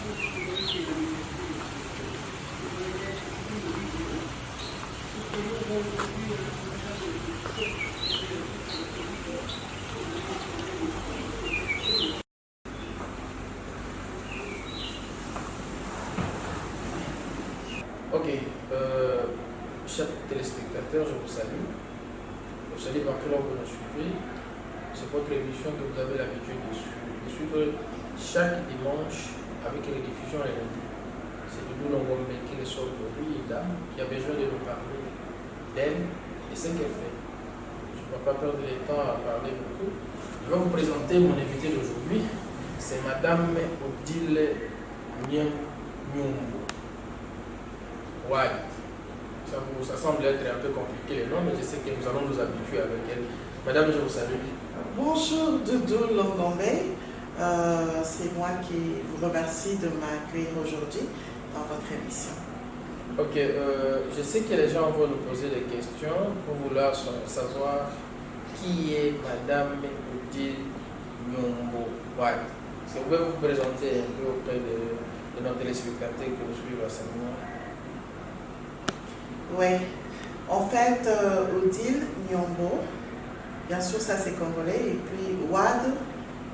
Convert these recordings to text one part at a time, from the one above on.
Ok, chers téléspectateurs, je vous salue. Vous savez par quelle heure vous nous suivez. C'est votre émission que vous avez l'habitude de suivre chaque dimanche avec une diffusion les lundis. C'est de nous Ngombe qui ressort aujourd'hui, une dame qui a besoin de nous parler d'elle et de ce qu'elle fait. Je ne vais pas perdre le temps à parler beaucoup. Je vais vous présenter mon invité d'aujourd'hui. C'est Madame Odile Nyumbo. Ouais. Ça semble être un peu compliqué les noms, mais je sais que nous allons nous habituer avec elle. Madame, je vous salue. Bonjour Doudou Longombe. C'est moi qui vous remercie de m'accueillir aujourd'hui dans votre émission. Ok, je sais que les gens vont nous poser des questions pour vouloir savoir qui est Madame Odile Nyumbo. Ouais. Est-ce que vous pouvez vous présenter un peu auprès de nos téléspectateurs qui nous suivent à ce moment? Oui, en fait, Odile Nyumbo, bien sûr ça c'est congolais, et puis Wad,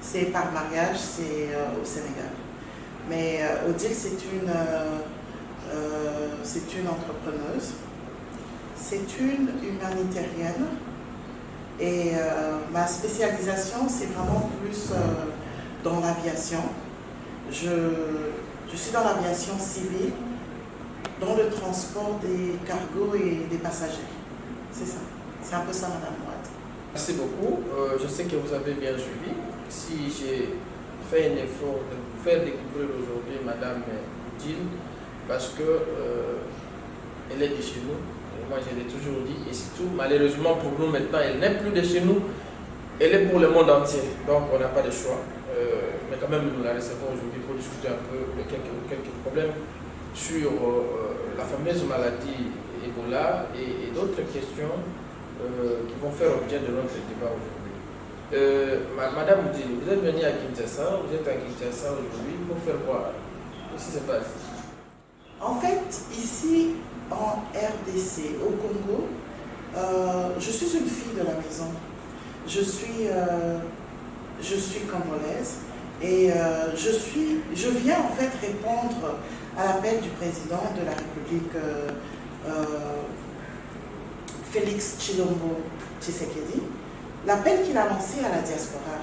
c'est par mariage, c'est au Sénégal. Mais Odile c'est une entrepreneuse, c'est une humanitarienne, et ma spécialisation c'est vraiment plus dans l'aviation. Je suis dans l'aviation civile, dans le transport des cargos et des passagers. C'est ça. C'est un peu ça, Madame Wad. Merci beaucoup. Je sais que vous avez bien suivi. Si j'ai fait un effort de vous faire découvrir aujourd'hui Madame Odile, parce que elle est de chez nous. Moi, je l'ai toujours dit. Et surtout, malheureusement pour nous maintenant, elle n'est plus de chez nous. Elle est pour le monde entier. Donc, on n'a pas de choix. Mais quand même, nous la recevons aujourd'hui pour discuter un peu de quelques problèmes sur la fameuse maladie Ebola et d'autres questions qui vont faire objet de notre débat aujourd'hui. Madame Odile, vous êtes venue à Kinshasa, vous êtes à Kinshasa aujourd'hui pour faire quoi? Qu'est-ce qui se passe? En fait, ici en RDC, au Congo, je suis une fille de la maison. Je suis congolaise et je viens en fait répondre à l'appel du président de la République, Félix Tshilombo Tshisekedi, l'appel qu'il a lancé à la diaspora.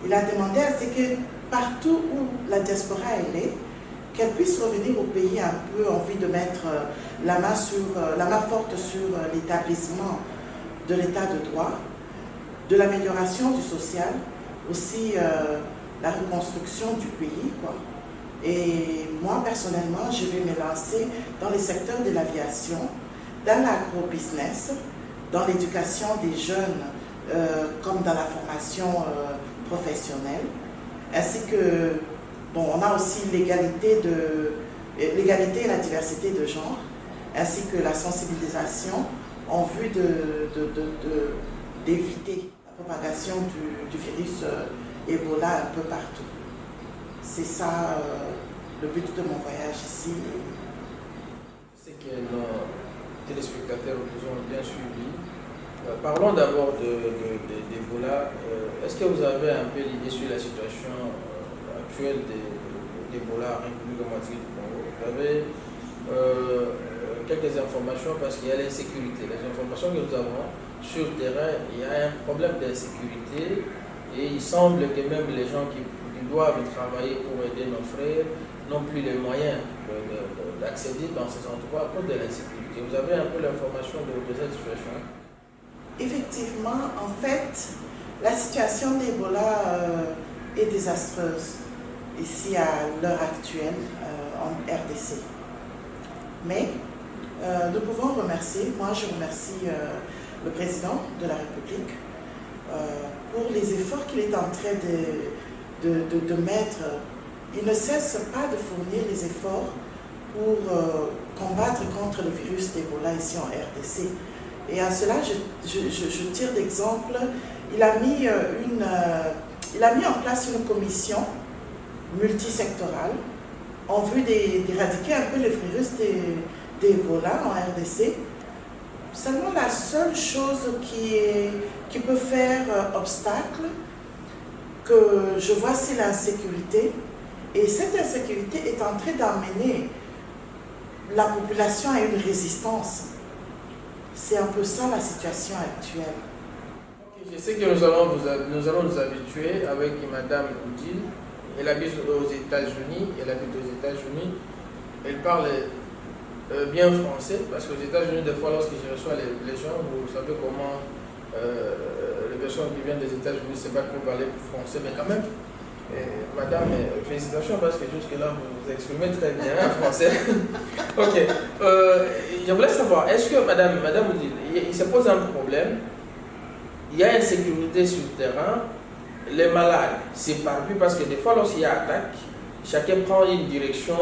Il a demandé à ce que partout où la diaspora est, qu'elle puisse revenir au pays un peu envie de mettre la main forte sur l'établissement de l'état de droit, de l'amélioration du social, aussi la reconstruction du pays, quoi. Et moi, personnellement, je vais me lancer dans les secteurs de l'aviation, dans l'agro-business, dans l'éducation des jeunes, comme dans la formation professionnelle, ainsi que, bon, on a aussi l'égalité et la diversité de genre, ainsi que la sensibilisation en vue d'éviter la propagation du virus Ebola un peu partout. C'est ça le but de mon voyage ici. C'est que nos téléspectateurs nous ont bien suivis. Parlons d'abord d'Ebola. Est-ce que vous avez un peu l'idée sur la situation actuelle d'Ebola en République démocratique du Congo? Vous avez quelques informations parce qu'il y a l'insécurité. Les informations que nous avons sur le terrain, il y a un problème d'insécurité et il semble que même les gens qui doivent travailler pour aider nos frères n'ont plus les moyens d'accéder dans ces endroits à cause de l'insécurité. Vous avez un peu l'information de cette situation? Effectivement, en fait, la situation d'Ebola est désastreuse ici à l'heure actuelle en RDC. Mais nous pouvons remercier, moi je remercie le président de la République pour les efforts qu'il est en train de mettre. Il ne cesse pas de fournir les efforts pour combattre contre le virus d'Ebola ici en RDC. Et à cela, je tire d'exemple, il a mis en place une commission multisectorale en vue d'éradiquer un peu le virus d'Ebola en RDC. Seulement la seule chose qui peut faire obstacle, que je vois, c'est l'insécurité. Et cette insécurité est en train d'amener la population à une résistance. C'est un peu ça la situation actuelle. Je sais que nous allons nous habituer avec Madame Oudil. Elle habite aux États-Unis. Elle parle bien français, parce qu'aux États-Unis, des fois, lorsque je reçois les gens, vous savez comment les personnes qui viennent des États-Unis se battent pour parler français, mais quand même, Madame, félicitations, parce que jusque-là, vous vous exprimez très bien en français. Ok. Je voulais savoir, est-ce que, Madame Oudil, il se pose un problème? Il y a insécurité sur le terrain, les malades s'éparpillent parce que des fois, lorsqu'il y a attaque, chacun prend une direction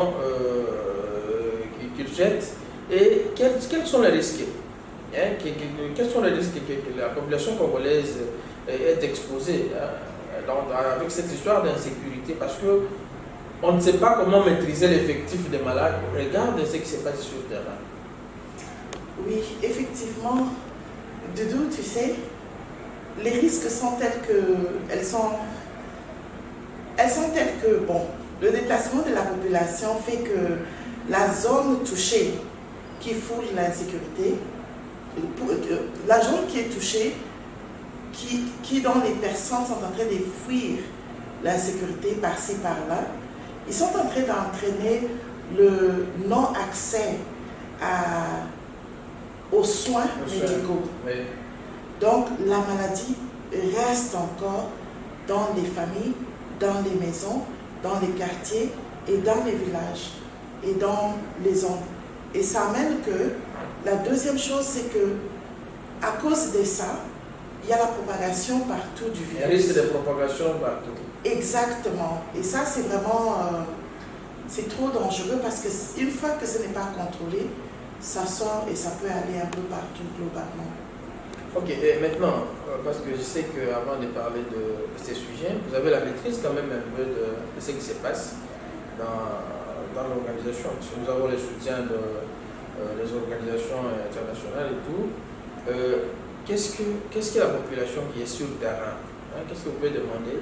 qu'il jette. Et quels sont les risques, quels sont les risques que la population congolaise est exposée avec cette histoire d'insécurité? Parce qu'on ne sait pas comment maîtriser l'effectif des malades. Regarde ce qui se passe sur le terrain. Oui, effectivement, Doudou, tu sais, les risques sont tels que, elles sont telles que, bon, le déplacement de la population fait que la zone touchée qui foule l'insécurité, la zone qui est touchée, dont les personnes sont en train de fuir l'insécurité par-ci par-là, ils sont en train d'entraîner le non-accès aux soins médicaux. Oui. Donc la maladie reste encore dans les familles, dans les maisons, dans les quartiers et dans les villages et dans les zones. Et ça amène que la deuxième chose, c'est que à cause de ça, il y a la propagation partout du virus. Il y a risque de propagation partout. Exactement. Et ça, c'est vraiment c'est trop dangereux parce qu'une fois que ce n'est pas contrôlé, ça sort et ça peut aller un peu partout globalement. Ok, et maintenant, parce que je sais qu'avant de parler de ces sujets, vous avez la maîtrise quand même un peu de ce qui se passe dans l'organisation. Parce que nous avons le soutien des organisations internationales et tout. Qu'est-ce que la population qui est sur le terrain, qu'est-ce que vous pouvez demander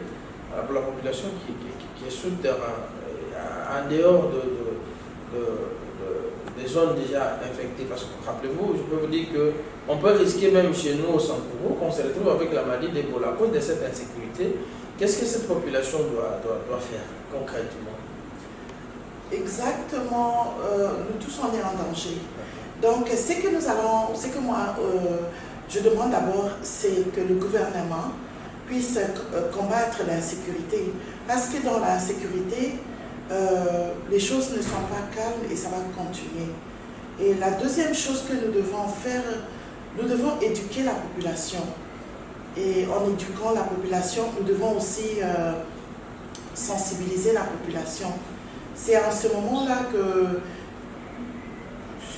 pour la population qui est sur le terrain, en dehors des zones déjà infectées? Parce que rappelez-vous, je peux vous dire qu'on peut risquer même chez nous au Sankourou qu'on se retrouve avec la maladie d'Ebola à cause de cette insécurité. Qu'est-ce que cette population doit faire concrètement? Exactement, nous tous on est en danger. Donc ce que moi je demande d'abord, c'est que le gouvernement puisse combattre l'insécurité. Parce que dans l'insécurité, les choses ne sont pas calmes et ça va continuer. Et la deuxième chose que nous devons faire, nous devons éduquer la population. Et en éduquant la population, nous devons aussi sensibiliser la population. C'est en ce moment-là que,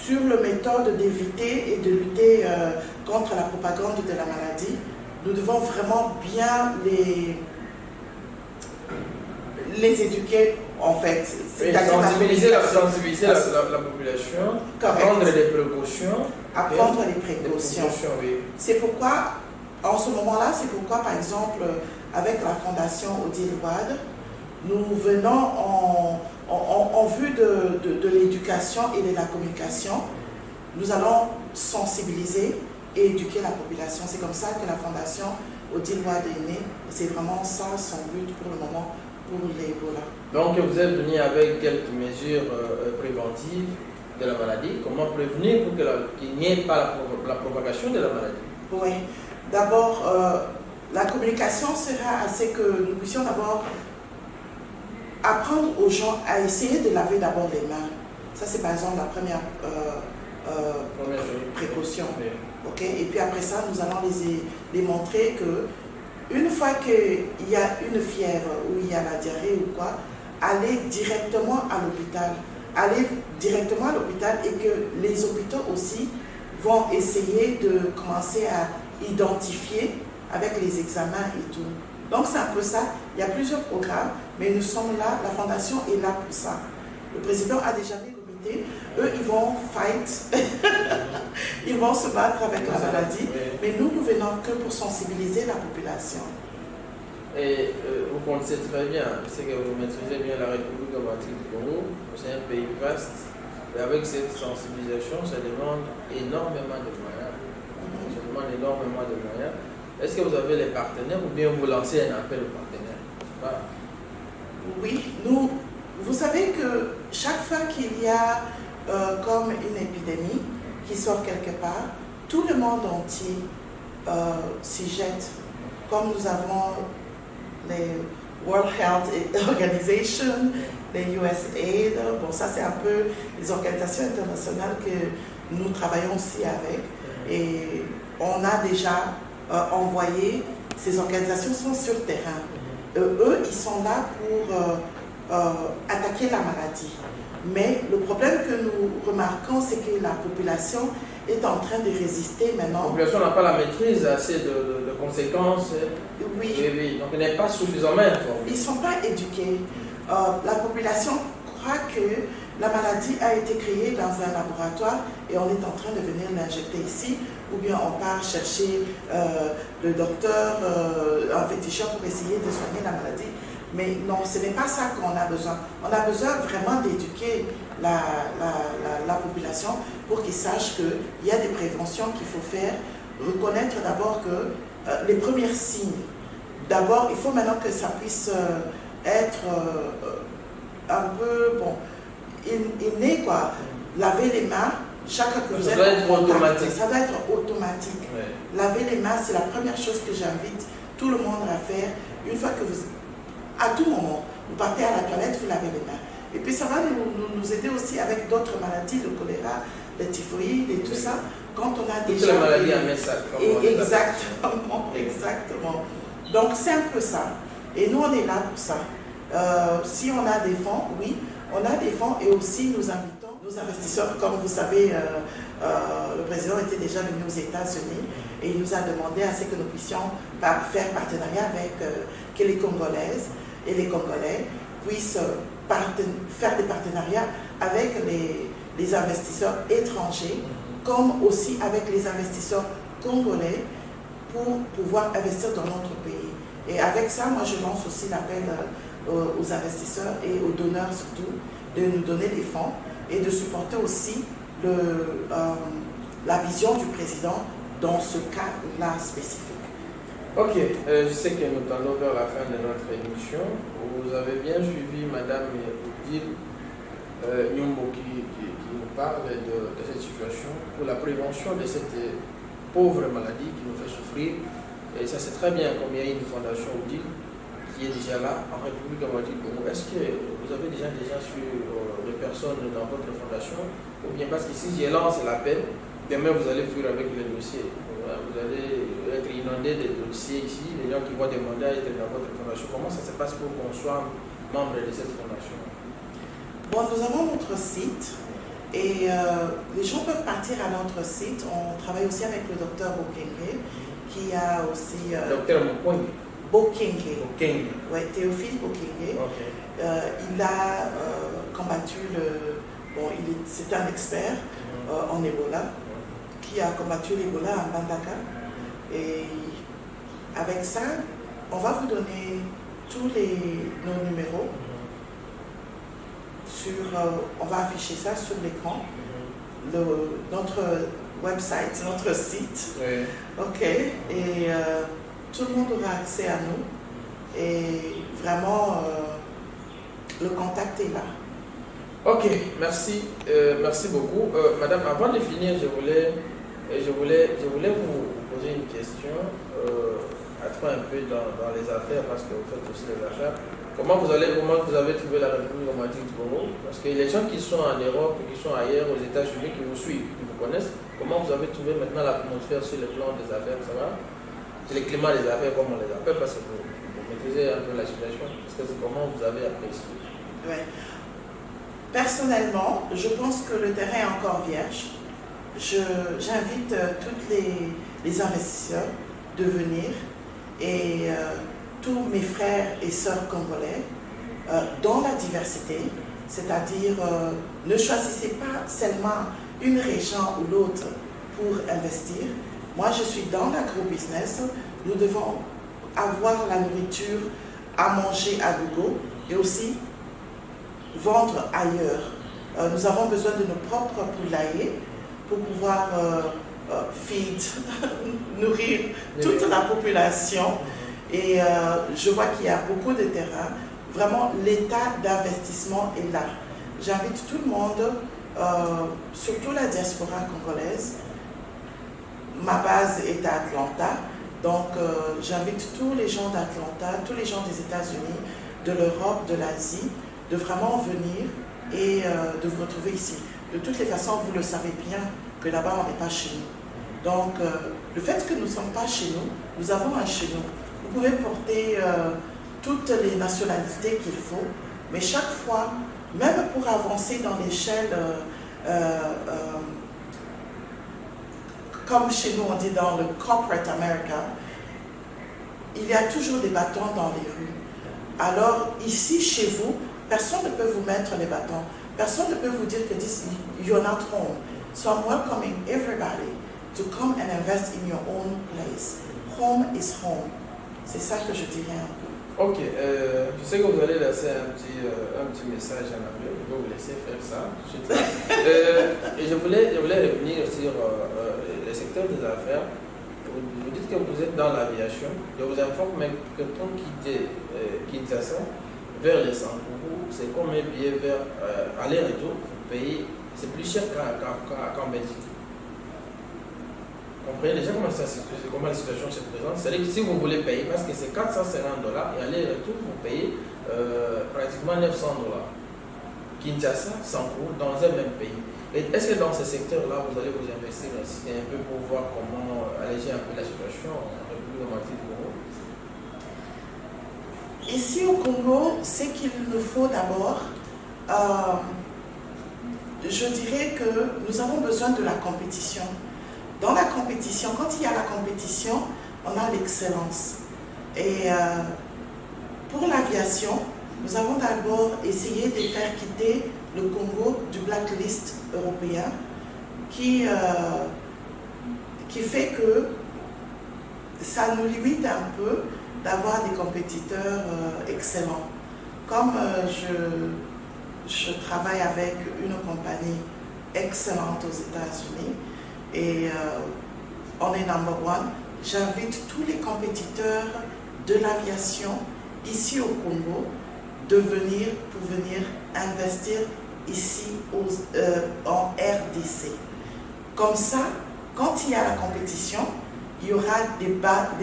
sur la méthode d'éviter et de lutter contre la propagande de la maladie, nous devons vraiment bien les éduquer en fait. Sensibiliser la population, prendre des précautions. À prendre les précautions. Oui. C'est pourquoi, en ce moment-là, c'est pourquoi par exemple, avec la fondation Odile Wade, nous venons en vue de l'éducation et de la communication, nous allons sensibiliser et éduquer la population. C'est comme ça que la fondation Odile Wade est née. Et c'est vraiment ça son but pour le moment, pour l'Ebola. Donc vous êtes venu avec quelques mesures préventives de la maladie. Comment prévenir pour qu'il n'y ait pas la propagation de la maladie? Oui. D'abord, la communication sera assez que nous puissions d'abord apprendre aux gens à essayer de laver d'abord les mains. Ça, c'est par exemple la première précaution. Oui. Okay? Et puis après ça, nous allons les montrer que une fois qu'il y a une fièvre ou il y a la diarrhée ou quoi, aller directement à l'hôpital. Aller directement à l'hôpital et que les hôpitaux aussi vont essayer de commencer à identifier avec les examens et tout. Donc c'est un peu ça. Il y a plusieurs programmes, mais nous sommes là, la fondation est là pour ça. Le président a déjà mis le comité. Eux, ils vont fight. Ils vont se battre avec la maladie. Mais nous, nous venons que pour sensibiliser la population. Et vous connaissez très bien, c'est que vous maîtrisez bien la République démocratique du Congo. C'est un pays vaste. Et avec cette sensibilisation, ça demande énormément de moyens. Ça demande énormément de moyens. Est-ce que vous avez les partenaires ou bien vous lancez un appel aux partenaires? Oui, vous savez que chaque fois qu'il y a comme une épidémie qui sort quelque part, tout le monde entier s'y jette. Comme nous avons les World Health Organization, les USAID, bon ça c'est un peu les organisations internationales que nous travaillons aussi avec. Et on a déjà envoyé, ces organisations sont sur le terrain. Eux, ils sont là pour attaquer la maladie. Mais le problème que nous remarquons, c'est que la population est en train de résister maintenant. La population n'a pas la maîtrise assez de conséquences. Oui. Oui. Donc elle n'est pas suffisamment informée. Ils ne sont pas éduqués. La population croit que la maladie a été créée dans un laboratoire et on est en train de venir l'injecter ici, ou bien on part chercher le docteur, un féticheur pour essayer de soigner la maladie. Mais non, ce n'est pas ça qu'on a besoin. On a besoin vraiment d'éduquer la population pour qu'ils sachent qu'il y a des préventions qu'il faut faire. Reconnaître d'abord que les premiers signes, d'abord, il faut maintenant que ça puisse être un peu, bon, inné quoi. Laver les mains, chaque fois que vous êtes en contact, ça doit être automatique. Ouais. Laver les mains, c'est la première chose que j'invite tout le monde à faire. Une fois que vous, à tout moment, vous partez à la toilette, vous lavez les mains. Et puis ça va nous aider aussi avec d'autres maladies, le choléra, le typhoïde et tout ça. Quand on a déjà... Toutes les maladies à ça. Exactement. Donc c'est un peu ça. Et nous, on est là pour ça. Si on a des fonds, oui, on a des fonds et aussi nous invitons nos investisseurs. Comme vous savez, le président était déjà venu aux États-Unis et il nous a demandé à ce que nous puissions faire partenariat avec que les Congolaises et les Congolais puissent faire des partenariats avec les investisseurs étrangers, comme aussi avec les investisseurs congolais pour pouvoir investir dans notre pays. Et avec ça, moi je lance aussi l'appel aux investisseurs et aux donneurs surtout de nous donner des fonds et de supporter aussi la vision du président dans ce cas-là spécifique. Ok, je sais que nous tendons vers la fin de notre émission. Vous avez bien suivi Madame Odile Nyombo qui nous parle de cette situation pour la prévention de cette pauvre maladie qui nous fait souffrir. Et ça c'est très bien comme il y a une fondation Odile qui est déjà là en République démocratique du Congo. Est-ce que vous avez déjà des gens sur les personnes dans votre fondation? Ou bien parce que si je lance l'appel, demain vous allez fuir avec le dossier. Vous allez être inondé de dossiers ici, les gens qui vont demander à être dans votre fondation. Comment ça se passe pour qu'on soit membre de cette fondation? Bon, nous avons notre site et les gens peuvent partir à notre site. On travaille aussi avec le docteur Bokenge qui a aussi... Docteur Bokenge. Bokenge. Oui, Théophile Bokenge. Okay. Il a combattu Bon, c'est un expert en Ebola qui a combattu l'Ebola à Mbandaka. Et avec ça, on va vous donner tous nos numéros. On va afficher ça sur l'écran. Notre website, notre site. Oui. Ok. Et tout le monde aura accès à nous. Et vraiment, le contact est là. Ok, merci. Merci beaucoup. Madame, avant de finir, je voulais vous poser une question. Entrer un peu dans les affaires, parce que vous faites aussi les affaires. Comment vous avez trouvé la République démocratique du Congo? Parce que les gens qui sont en Europe, qui sont ailleurs, aux États-Unis, qui vous suivent, qui vous connaissent, comment vous avez trouvé maintenant l'atmosphère sur le plan des affaires, ça va? C'est le climat des affaires, comme on les appelle, parce que vous maîtrisez un peu la situation. Parce que comment vous avez apprécié? Ouais. Personnellement, je pense que le terrain est encore vierge. J'invite tous les investisseurs de venir et tous mes frères et sœurs congolais dans la diversité, c'est-à-dire ne choisissez pas seulement une région ou l'autre pour investir. Moi, je suis dans l'agro-business. Nous devons avoir la nourriture à manger à gogo et aussi vendre ailleurs. Nous avons besoin de nos propres poulaillers pour pouvoir feed, nourrir toute la population. Et je vois qu'il y a beaucoup de terrain. Vraiment, l'état d'investissement est là. J'invite tout le monde, surtout la diaspora congolaise. Ma base est à Atlanta, donc j'invite tous les gens d'Atlanta, tous les gens des États-Unis, de l'Europe, de l'Asie, de vraiment venir et de vous retrouver ici. De toutes les façons, vous le savez bien que là-bas, on n'est pas chez nous. Donc, le fait que nous ne sommes pas chez nous, nous avons un chez nous. Vous pouvez porter toutes les nationalités qu'il faut, mais chaque fois, même pour avancer dans l'échelle, comme chez nous on dit dans le corporate America, il y a toujours des bâtons dans les rues. Alors ici, chez vous, personne ne peut vous mettre les bâtons. Personne ne peut vous dire que you're not home. So I'm welcoming everybody to come and invest in your own place. Home is home. C'est ça que je dirais un peu. Ok, je sais que vous allez laisser un petit message en anglais, je vais vous laisser faire ça tout de suite. Et je voulais revenir sur le secteur des affaires. Vous dites que vous êtes dans l'aviation. Je vous informe que pour quitter Kinshasa vers les Sankourou, c'est comme un billet vers aller-retour, vous payez, c'est plus cher qu'en Belgique. Vous comprenez déjà comment la situation se présente. C'est-à-dire que si vous voulez payer, parce que c'est $450 et aller-retour, vous payez pratiquement $900. Kinshasa, Sankourou, dans un même pays. Est-ce que dans ce secteur-là, vous allez vous investir aussi un peu pour voir comment alléger un peu la situation en République démocratique du Congo? Ici au Congo, ce qu'il nous faut d'abord, je dirais que nous avons besoin de la compétition. Dans la compétition, quand il y a la compétition, on a l'excellence. Et pour l'aviation, nous avons d'abord essayé de faire quitter le Congo du blacklist européen qui fait que ça nous limite un peu d'avoir des compétiteurs excellents. Comme je travaille avec une compagnie excellente aux États-Unis et on est number one, j'invite tous les compétiteurs de l'aviation ici au Congo pour venir investir ici en RDC. Comme ça, quand il y a la compétition, il y aura des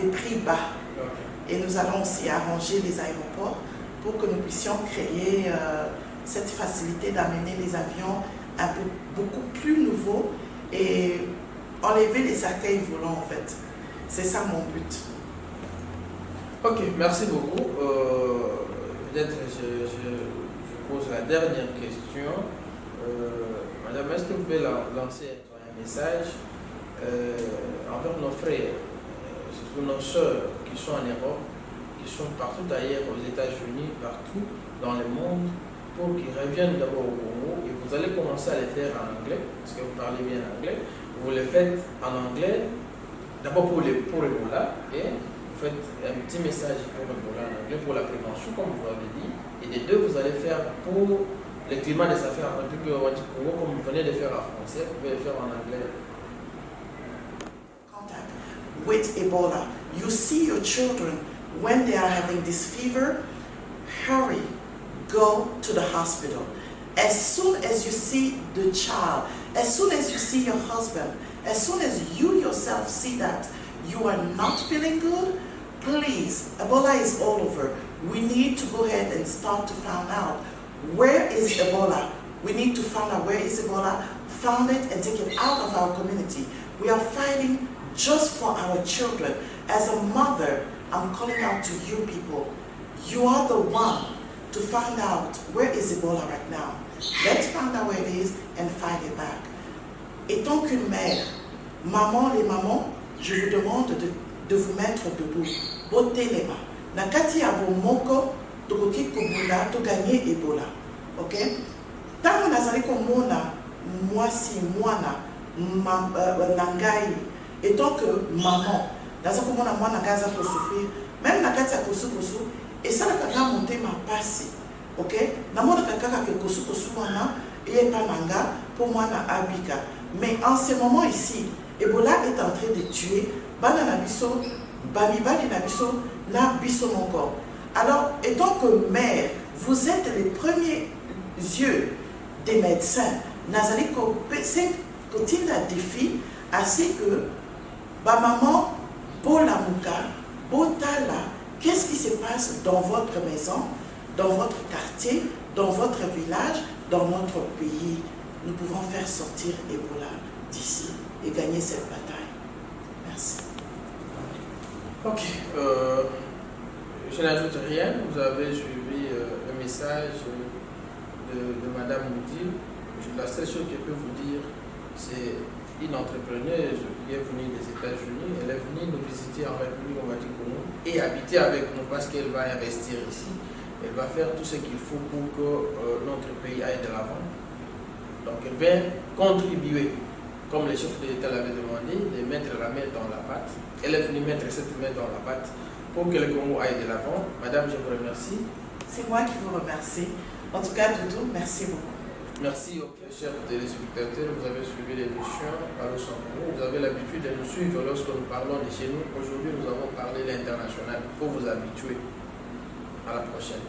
prix bas. Et nous allons aussi arranger les aéroports pour que nous puissions créer cette facilité d'amener les avions beaucoup plus nouveaux et enlever les cercueils volants en fait. C'est ça mon but. Ok, merci beaucoup. Peut-être je pose la dernière question. Madame, est-ce que vous pouvez lancer un message envers nos frères, surtout nos sœurs qui sont en Europe, qui sont partout ailleurs, aux États-Unis, partout dans le monde, pour qu'ils reviennent d'abord au Congo et vous allez commencer à les faire en anglais, parce que vous parlez bien anglais. Vous le faites en anglais, d'abord pour Ebola, et vous faites un petit message pour Ebola en anglais, pour la prévention, comme vous l'avez dit, et les deux, vous allez faire pour le climat des affaires en République démocratique du Congo, comme vous venez de faire en français, vous pouvez le faire en anglais. Contact with Ebola. You see your children when they are having this fever, hurry, go to the hospital. As soon as you see the child, as soon as you see your husband, as soon as you yourself see that you are not feeling good, please, Ebola is all over. We need to go ahead and start to find out where is Ebola. We need to find out where is Ebola, found it and take it out of our community. We are fighting just for our children. As a mother, I'm calling out to you people. You are the one to find out where is Ebola right now. Let's find out where it is and fight it back. Étant qu'une mère, les mamans, je vous demande de vous mettre debout. Bottez les mains. Nakati abo moko, tokoki kobula, to gagner Ebola. Ok? komona mwasi mwana nangai et tant que maman naza komona mwana ngai aza kosouffrir même na kati ya kosukosu esalaka nga motema pasi ok namonaka kaka ke kosukosu wana eyepa na nga mpo mwana abika. Mais en ce moment ici Ebola est en train de tuer bana na biso bamibali na biso na biso moko. Alors étant que mère vous êtes les premiers yeux des médecins nazali kotinda défi assez que ba maman bolamuka botala qu'est-ce qui se passe dans votre maison, dans votre quartier, dans votre village, dans notre pays. Nous pouvons faire sortir Ebola d'ici et gagner cette bataille. Merci. Ok. Je n'ajoute rien. Vous avez suivi le message de Madame Moudil. La seule chose que je peux vous dire, c'est une entrepreneuse qui est venue des États-Unis. Elle est venue nous visiter en République Congo et habiter avec nous parce qu'elle va investir ici. Elle va faire tout ce qu'il faut pour que notre pays aille de l'avant. Donc elle vient contribuer, comme le chef de l'État l'avait demandé, de mettre la main dans la pâte. Elle est venue mettre cette main dans la pâte pour que le Congo aille de l'avant. Madame, je vous remercie. C'est moi qui vous remercie. En tout cas, Doudou, merci beaucoup. Merci aux chers téléspectateurs. Vous avez suivi l'émission Allo Sango. Vous avez l'habitude de nous suivre lorsque nous parlons de chez nous. Aujourd'hui, nous avons parlé de l'international. Il faut vous habituer. À la prochaine.